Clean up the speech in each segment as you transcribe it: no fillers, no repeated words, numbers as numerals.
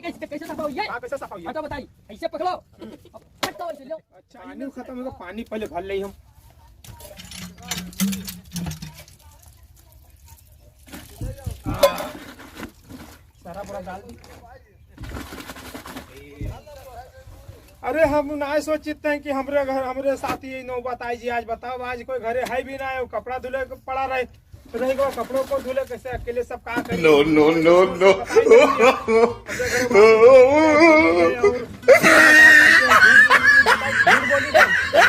कैसे सफा हुई है? हाँ कैसे सफा हुई है? हटो बताई ऐसे पकड़ो हटो ऐसे लो। अच्छा पानी खत्म होगा, पानी पहले भर ले हम। सारा पूरा डाल दी। अरे हम ना सोचते हैं कि हमरे घर हमरे साथी नौबत आई जी। आज बताओ, आज कोई घरे है भी ना है, कपड़ा धुले पड़ा रहेगा, कपड़ों को धुले कैसे अकेले सब कहा करें। नो नो नो नो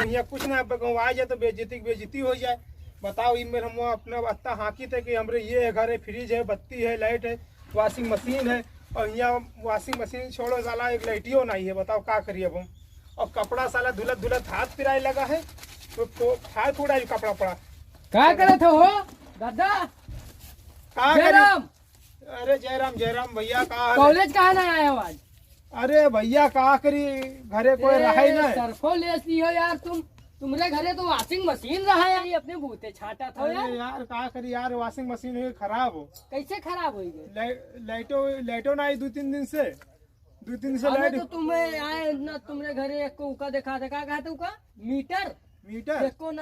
यहाँ कुछ ना आ जाए तो बेइज्जती हो जाए। बताओ इनमें हम अपना अत्ता हाकी थे कि हमरे ये घर है, फ्रिज है, बत्ती है, लाइट है, वॉशिंग मशीन है, और यहाँ वॉशिंग मशीन छोड़ो साला एक लाइटियो नहीं है। बताओ क्या करिए अब हम। और कपड़ा साला धुलत धुलत हाथ पिराए लगा है तो फाड़ फूड़ा कपड़ा पड़ा। क्या करत हो दादा? जयराम। अरे जयराम भैया कहा कॉलेज कहाँ ना आए हो आज? अरे भैया कहा करी, घरे कोई रहा ही ना। सरफो ले लियो यार तुम्हारे घरे तो वॉशिंग मशीन रहा है, ये अपने बूते छाटा था यार कहा करी यार, वॉशिंग मशीन हुई खराब हो। कैसे खराब हुई गई? लाइटो ना आई 2-3 दिन से। 2-3 दिन से लाइट तो तुम्हें आए ना तुम्हारे घरे एक को उका देखा कहा था उका मीटर देखो ना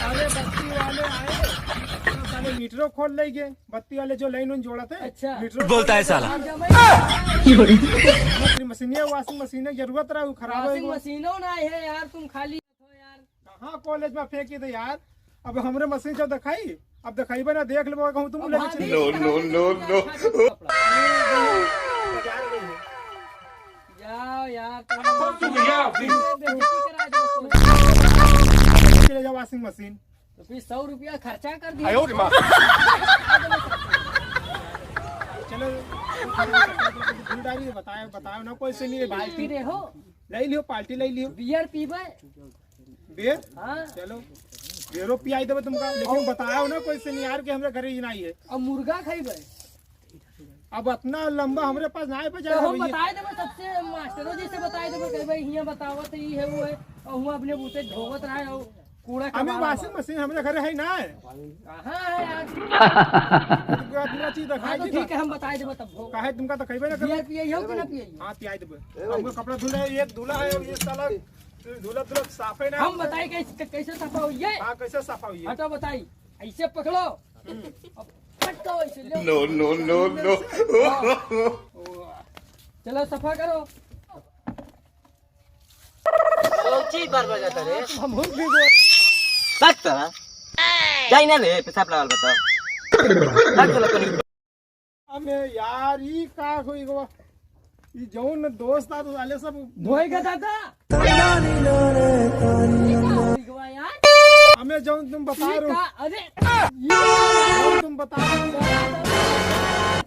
अरे बत्ती वाले आए, मीटरों खोल ले गए, बत्ती वाले जो लाइन जोड़ा थे। अच्छा मीटर बोलता है साला। मशीन वॉशिंग मशीन जरूरत रहा खराब है। मशीनों ना है यार, तुम खाली हो यार। कहाँ कॉलेज में फेंकी थे यार। अब हमरे मशीन जब दिखाई, अब दिखाई बना देख लो कहूँ तुम लेके नो नो नो नो जाओ यार ले जाओ वॉशिंग मशीन। तो फिर 100 रुपया खर्चा कर दिया। चलो बताओ ना कोई से नहीं भाई पी रहे हो? ले लियो पार्टी ले लियो। बियर पीबे? बियर? हाँ चलो बियरो पियाई देवे तुमका, लेकिन बताओ ना कोई से नहीं यार कि हमरे घरे ही नहीं है। और मुर्गा खाइबे? अब इतना लंबा हमरे पास ना पे तो हम बताए देबे सबसे मास्टरों जैसे बताए देबे कहबे हियां बतावत ई है वो है, और हुआ अपने बूते ढोवत रहा है कूड़ा का। हमें वॉशिंग मशीन हमरे घरे है ना है। कहां है यार? इतना चीज दिखाई तो ठीक है हम बताए देबे तब हो। काहे तुमका तो खइबे ना बियर पिए हो कि ना पिए? हां पियाई देबे। हमको कपड़ा धुले ये धुला है और ये साला धुला साफे ना। हम बताए कैसे सफा हुई है? हां कैसे सफा हुई है? हटो बताई ऐसे पकड़ो हटो ऐसे लो। नो नो नो नो चलो सफा करो। चीज बार बार जाता रे हम भी गो लगता जाई ना ले पेशाब लागल बता लगता लग हमें यार ई का होई गो ई जौन दोस्त आ तो वाले सब धोएगा दादा यार। हमें जौन तुम बता रहे हो, अरे जौन तुम बता रहे हो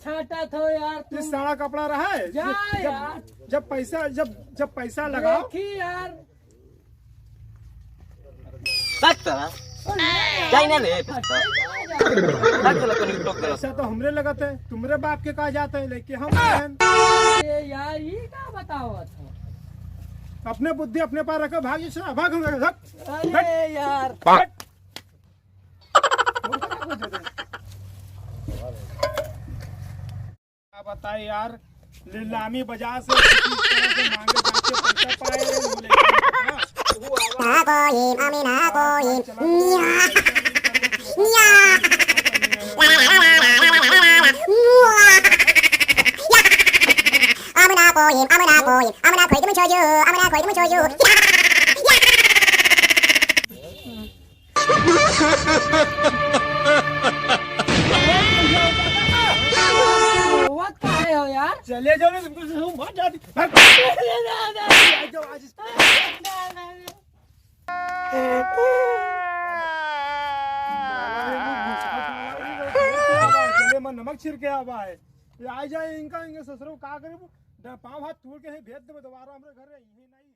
छाटा थो यार ये तुम। सारा कपड़ा रहा है। जा यार जब पैसा लगाओ देखी यार लगता जाई ना ले लगता लग टोक दे पैसा तो हमरे लगत है, तुमरे बाप के कहा जाते है, लेके हम यार ये क्या बताओ था? अपने बुद्धि अपने पास रखो, भाग भाग अरे यार बताए यार, नीलामी बाजार से मांगे जाके पैसा पाए हो यार। चले जाओ ना तुमको मर जाती। नमक छिड़के आवा है आ जाए इनका, इनके ससुर का करे पाँव हाथ तोड़ के भेज देवे दोबारा हमारे घर नहीं।